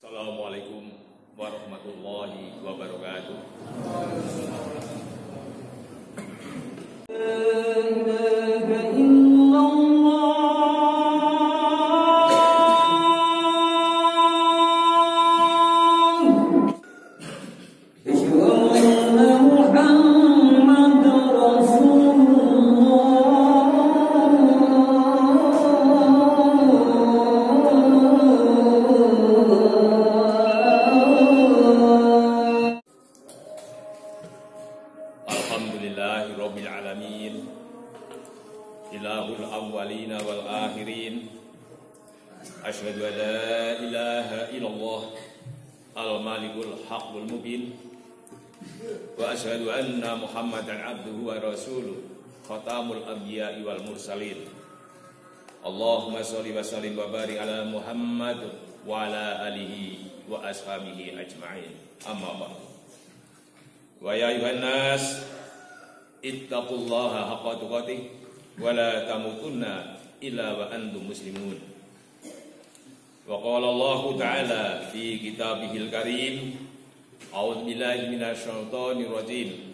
Assalamualaikum warahmatullahi wabarakatuh. Alhamdulillahirabbil alamin. Ilahul awwalina wal akhirin. Asyhadu an la ilaha illallah al-malikul haqqul mubin. Wa asyhadu anna Muhammadan abduhu wa rasuluh khatamul anbiya'i wal mursalin. Allahumma shalli wa sallim wa barik ala Muhammad wa ala alihi wa ashabihi ajma'in. Amma ba'du. Wa ya ayuhan nas ittaqullaha haqqa tuqatih wa la tamutunna illa wa antum muslimun. Wa qala Allah ta'ala fi kitabihil karim, a'udzu billahi minasy syaithanir rajim.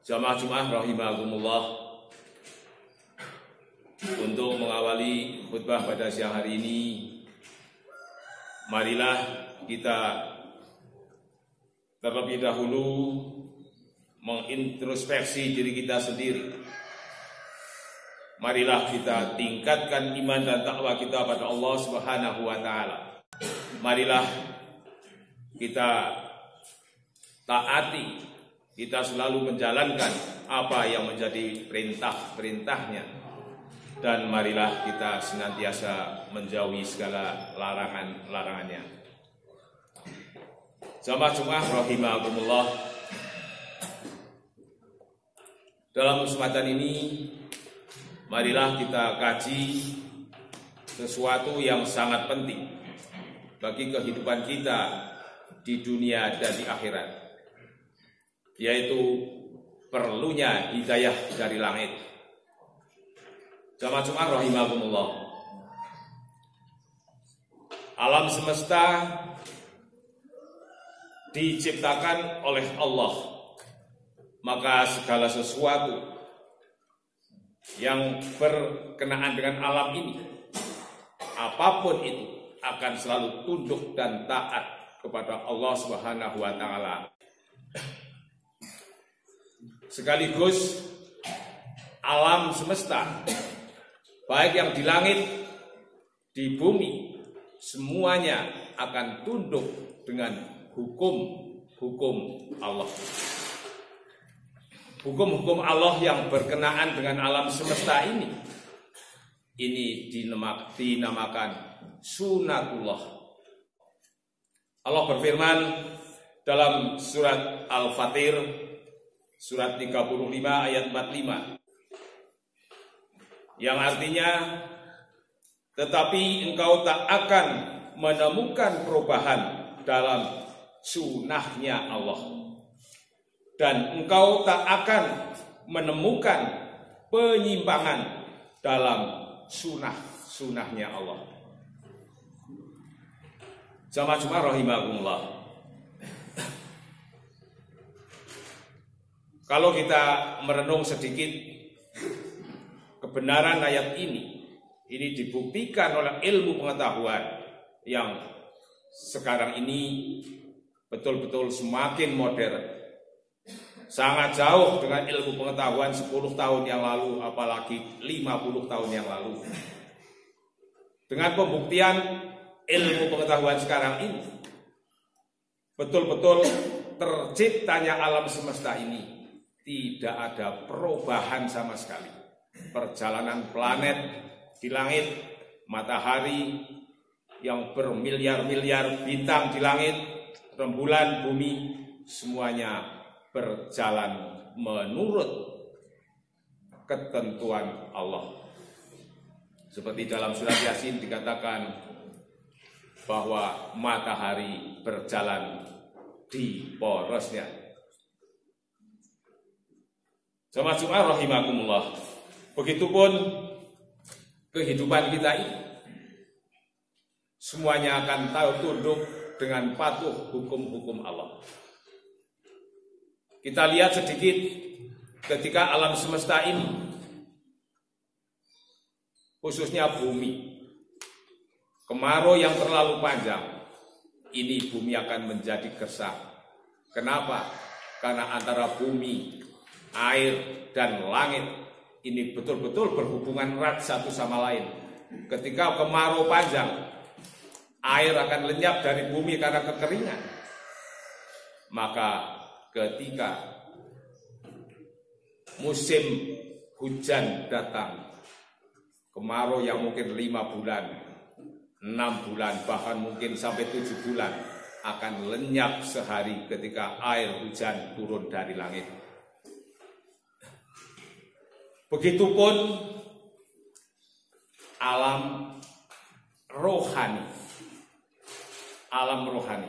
Jamaah Jumat rahimakumullah, untuk mengawali khutbah pada siang hari ini, marilah kita terlebih dahulu mengintrospeksi diri kita sendiri. Marilah kita tingkatkan iman dan takwa kita pada Allah Subhanahu wa taala. Marilah kita taati, kita selalu menjalankan apa yang menjadi perintah-perintahnya, dan marilah kita senantiasa menjauhi segala larangan-larangannya. Jamaah Jumat rahimakumullah, dalam kesempatan ini marilah kita kaji sesuatu yang sangat penting bagi kehidupan kita di dunia dan di akhirat, yaitu perlunya hidayah dari langit. Jamaah Jumat rahimakumullah, alam semesta diciptakan oleh Allah, maka segala sesuatu yang berkenaan dengan alam ini, apapun itu, akan selalu tunduk dan taat kepada Allah Subhanahu wa taala. Sekaligus alam semesta, baik yang di langit, di bumi, semuanya akan tunduk dengan hukum-hukum Allah. Hukum-hukum Allah yang berkenaan dengan alam semesta ini dinamakan sunatullah. Allah berfirman dalam surat Al-Fatir, surat 35 ayat 45, yang artinya, tetapi engkau tak akan menemukan perubahan dalam sunnahnya Allah, dan engkau tak akan menemukan penyimpangan dalam sunnahnya Allah. Jamaah Jumat rahimakumullah, kalau kita merenung sedikit kebenaran ayat ini dibuktikan oleh ilmu pengetahuan yang sekarang ini betul-betul semakin modern, sangat jauh dengan ilmu pengetahuan 10 tahun yang lalu, apalagi 50 tahun yang lalu. Dengan pembuktian ilmu pengetahuan sekarang ini, betul-betul terciptanya alam semesta ini tidak ada perubahan sama sekali. Perjalanan planet di langit, matahari, yang bermiliar-miliar bintang di langit, rembulan bumi, semuanya berjalan menurut ketentuan Allah. Seperti dalam surat Yasin dikatakan bahwa matahari berjalan di porosnya. Jamaah Jumat rahimakumullah. Begitupun kehidupan kita ini semuanya akan tahu tunduk dengan patuh hukum-hukum Allah. Kita lihat sedikit ketika alam semesta ini, khususnya bumi, kemarau yang terlalu panjang, ini bumi akan menjadi gersang. Kenapa? Karena antara bumi, air, dan langit ini betul-betul berhubungan erat satu sama lain. Ketika kemarau panjang, air akan lenyap dari bumi karena kekeringan. Maka ketika musim hujan datang, kemarau yang mungkin 5 bulan, 6 bulan, bahkan mungkin sampai 7 bulan akan lenyap sehari ketika air hujan turun dari langit. Begitupun alam rohani. Alam rohani.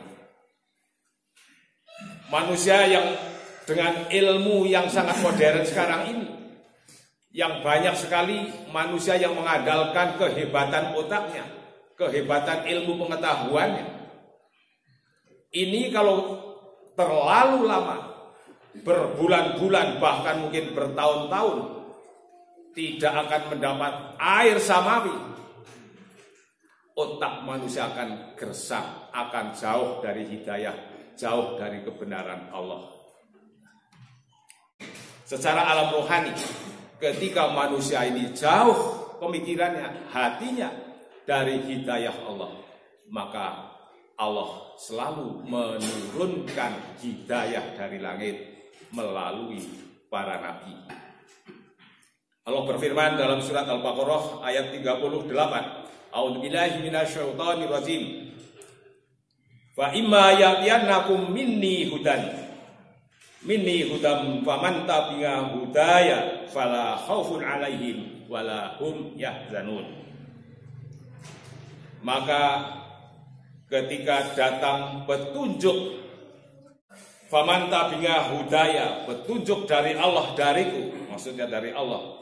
Manusia yang dengan ilmu yang sangat modern sekarang ini, yang banyak sekali manusia yang mengandalkan kehebatan otaknya, kehebatan ilmu pengetahuannya. Ini kalau terlalu lama, berbulan-bulan bahkan mungkin bertahun-tahun, tidak akan mendapat air samawi, otak manusia akan gersang, akan jauh dari hidayah, jauh dari kebenaran Allah. Secara alam rohani, ketika manusia ini jauh pemikirannya, hatinya dari hidayah Allah, maka Allah selalu menurunkan hidayah dari langit melalui para nabi. Allah berfirman dalam surat Al-Baqarah ayat 38, A'udzubillahi minasyaitonir rajim. Fa imma ya'tiyannakum minni hudam faman tabi'a hudaya fala khaufun 'alaihim wala hum yahzanun. Maka ketika datang petunjuk, faman tabi'a hudaya, petunjuk dari Allah dariku, maksudnya dari Allah,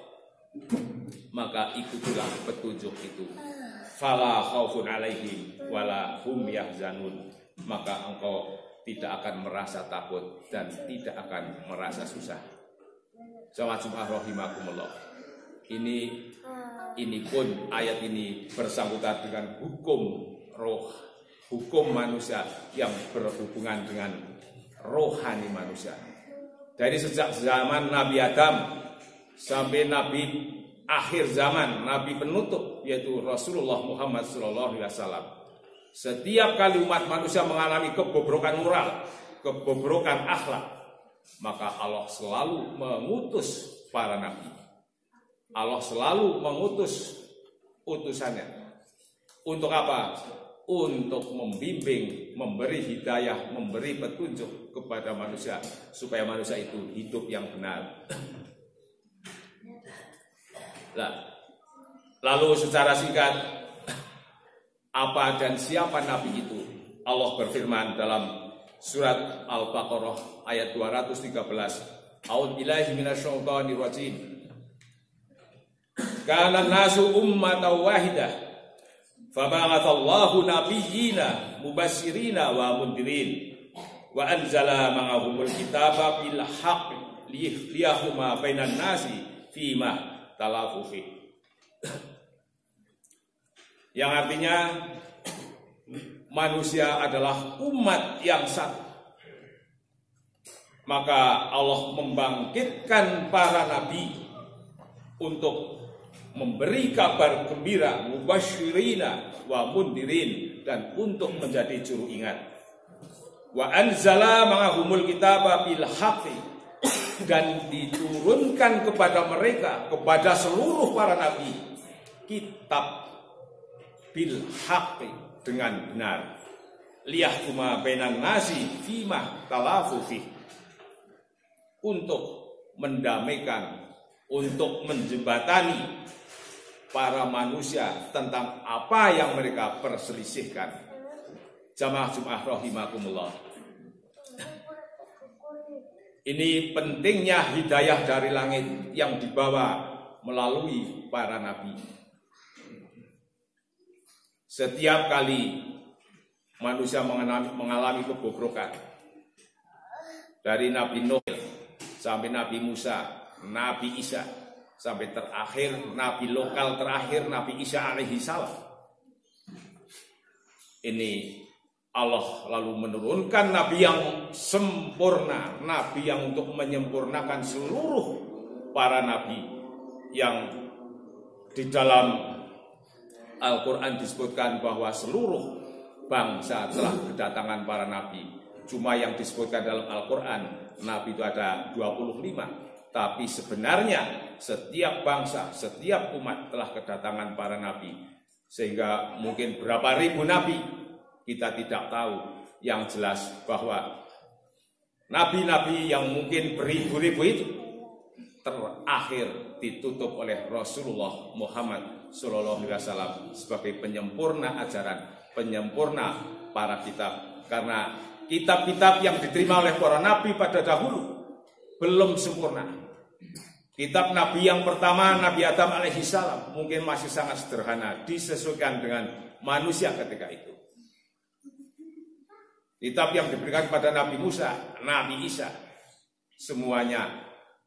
maka ikutilah petunjuk itu. Fala khaufun 'alaihim wala hum yahzanun. Maka engkau tidak akan merasa takut dan tidak akan merasa susah. Jamaah Jumat rahimakumullah. Ini pun ayat ini bersangkutan dengan hukum roh, hukum manusia yang berhubungan dengan rohani manusia. Dari sejak zaman Nabi Adam sampai Nabi akhir zaman, Nabi penutup yaitu Rasulullah Muhammad SAW. Setiap kali umat manusia mengalami kebobrokan moral, kebobrokan akhlak, maka Allah selalu mengutus para nabi. Allah selalu mengutus utusannya. Untuk apa? Untuk membimbing, memberi hidayah, memberi petunjuk kepada manusia supaya manusia itu hidup yang benar. Lalu secara singkat, apa dan siapa nabi itu? Allah berfirman dalam surat Al-Baqarah ayat 213, A'udzubillahi minasyaitonir rajim. Kana nasu ummatan wahidah faba'atsallahu nabiyyina mubasyirina wa mundirin wa anzala ma'ahumul kitaba bil haqqi liyahkuma bainan nasi fima talafu fi. Yang artinya manusia adalah umat yang satu. Maka Allah membangkitkan para nabi untuk memberi kabar gembira, mubasyirina wa mundirin, dan untuk menjadi juru ingat. Wa anzala ma'ahumul kitaba bil haqqi, dan diturunkan kepada mereka, kepada seluruh para nabi, kitab bil haqqi, dengan benar. Liyahkuma bainan nasi fima talafu fi, untuk mendamaikan, untuk menjembatani para manusia tentang apa yang mereka perselisihkan. Jamaah Jumat rahimakumullah. Ini pentingnya hidayah dari langit yang dibawa melalui para nabi. Setiap kali manusia mengalami kebobrokan, dari Nabi Nuh sampai Nabi Musa, Nabi Isa, sampai terakhir Nabi lokal terakhir Nabi Isa alaihi salam. Ini Allah lalu menurunkan Nabi yang sempurna, Nabi yang untuk menyempurnakan seluruh para Nabi, yang di dalam Al-Quran disebutkan bahwa seluruh bangsa telah kedatangan para Nabi. Cuma yang disebutkan dalam Al-Quran, Nabi itu ada 25. Tapi sebenarnya setiap bangsa, setiap umat telah kedatangan para Nabi. Sehingga mungkin berapa ribu Nabi kita tidak tahu. Yang jelas bahwa nabi-nabi yang mungkin beribu-ribu itu terakhir ditutup oleh Rasulullah Muhammad Sallallahu Alaihi Wasallam sebagai penyempurna ajaran, penyempurna para kitab. Karena kitab-kitab yang diterima oleh para nabi pada dahulu belum sempurna. Kitab Nabi yang pertama, Nabi Adam alaihi salam, mungkin masih sangat sederhana disesuaikan dengan manusia ketika itu. Kitab yang diberikan kepada Nabi Musa, Nabi Isa, semuanya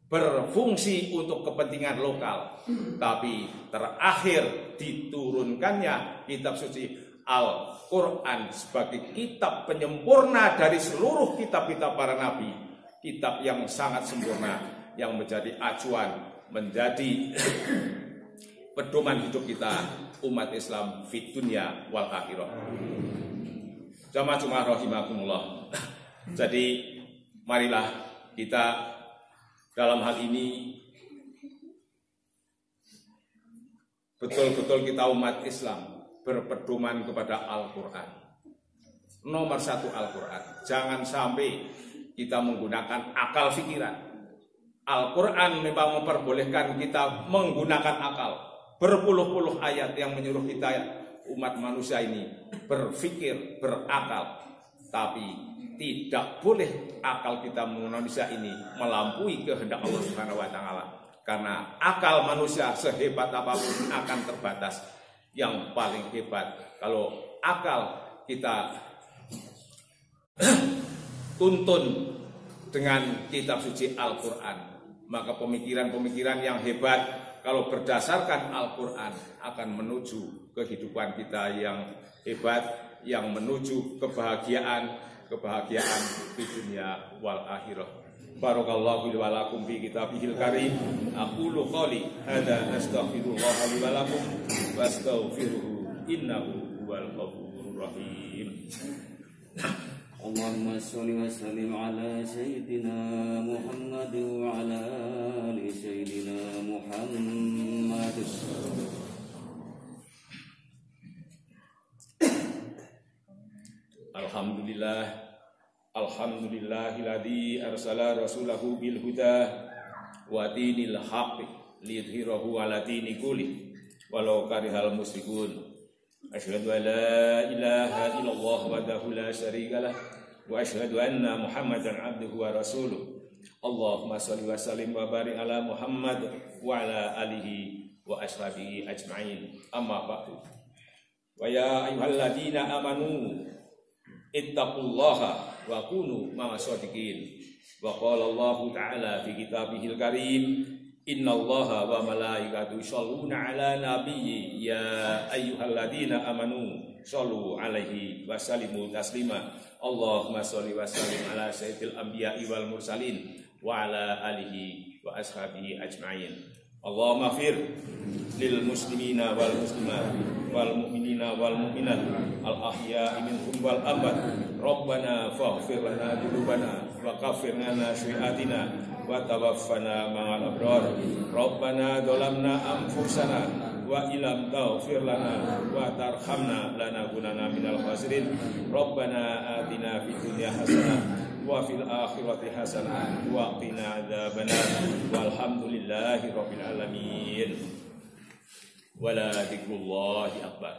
berfungsi untuk kepentingan lokal. Tapi terakhir diturunkannya kitab suci Al-Quran sebagai kitab penyempurna dari seluruh kitab-kitab para nabi. Kitab yang sangat sempurna, yang menjadi acuan, menjadi pedoman hidup kita umat Islam fit dunya wal akhirah. Jamaah Jumat rahimakumullah. Jadi marilah kita dalam hal ini betul-betul kita umat Islam berpedoman kepada Al-Quran. Nomor satu Al-Quran. Jangan sampai kita menggunakan akal pikiran. Al-Quran memang memperbolehkan kita menggunakan akal. Berpuluh-puluh ayat yang menyuruh kita umat manusia ini berpikir, berakal. Tapi tidak boleh akal kita manusia ini melampaui kehendak Allah Subhanahu wa taala. Karena akal manusia sehebat apapun akan terbatas. Yang paling hebat kalau akal kita tuntun dengan kitab suci Al-Quran, maka pemikiran-pemikiran yang hebat kalau berdasarkan Al-Quran akan menuju kehidupan kita yang hebat, yang menuju kebahagiaan di dunia wal akhirah. Barakallahu li wa lakum fi kitabihil karim. Aqulu qouli hadza astaghfirullah li wa lakum wastaghfiruhu innahu huwal ghafurur rahim. Allahumma shalli wa sallim ala sayyidina Muhammad wa ala ali sayyidina Muhammad. Alhamdulillahilladzi arsala rasulahu bil huda wa dinil haqq liyudhhirahu ala dini kulli walau karihal musyrikun. Asyhadu an la ilaha illallah wahdahu la syarika lah wa asyhadu anna Muhammadan abduhu wa rasuluh. Allahumma shalli wa sallim wa barik ala Muhammad wa ala alihi wa ashabihi ajma'in. Amma ba'du. Wa ya ayyuhalladzina amanu ittaqullaha wa kunu ma'as-shadiqin. Wa qala Allah ta'ala fi kitabihil karim, innallaha wa malaikatahu yusholluna 'alan nabiyyi ya ayyuhalladzina amanu shollu 'alaihi wa sallimu taslima. Allahumma sholli wa sallim ala sayyidil anbiya'i wal mursalin wa ala alihi wa ashabihi ajma'in. Allahumma fir lil muslimina wal muslimat wal mu'minina wal mu'minat al ahya'i minhum wal amwat. Rabbana faghfir lana dzunubana wa kaffir 'anna sayyi'atina wa tawaffana ma'al abrar. Rabbana dzalamna anfusana wa wa illam taghfir lana wa tarhamna lanakunanna minal khasirin. Rabbana atina fid dunya hasanah wa fil akhirati hasanah wa qina adzabannar. Walhamdulillahi rabbil alamin. Wala dzikrullahi akbar.